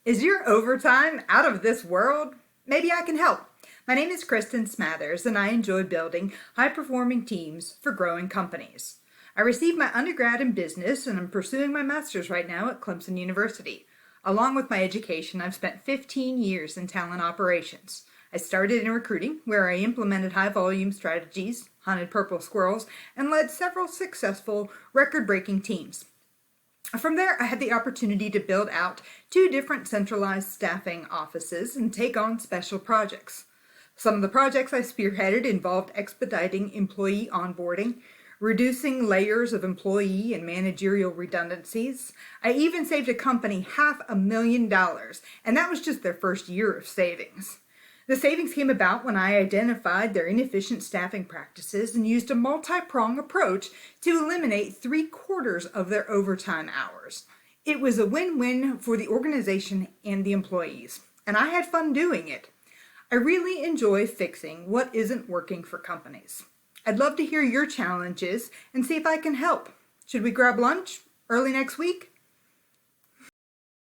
Is your overtime out of this world? Maybe I can help. My name is Kristen Smathers, and I enjoy building high-performing teams for growing companies. I received my undergrad in business, and I'm pursuing my master's right now at Clemson University. Along with my education, I've spent 15 years in talent operations. I started in recruiting, where I implemented high-volume strategies, hunted purple squirrels, and led several successful record-breaking teams. From there, I had the opportunity to build out 2 different centralized staffing offices and take on special projects. Some of the projects I spearheaded involved expediting employee onboarding, reducing layers of employee and managerial redundancies. I even saved a company $500,000, and that was just their first year of savings. The savings came about when I identified their inefficient staffing practices and used a multi-pronged approach to eliminate 3/4 of their overtime hours. It was a win-win for the organization and the employees, and I had fun doing it. I really enjoy fixing what isn't working for companies. I'd love to hear your challenges and see if I can help. Should we grab lunch early next week?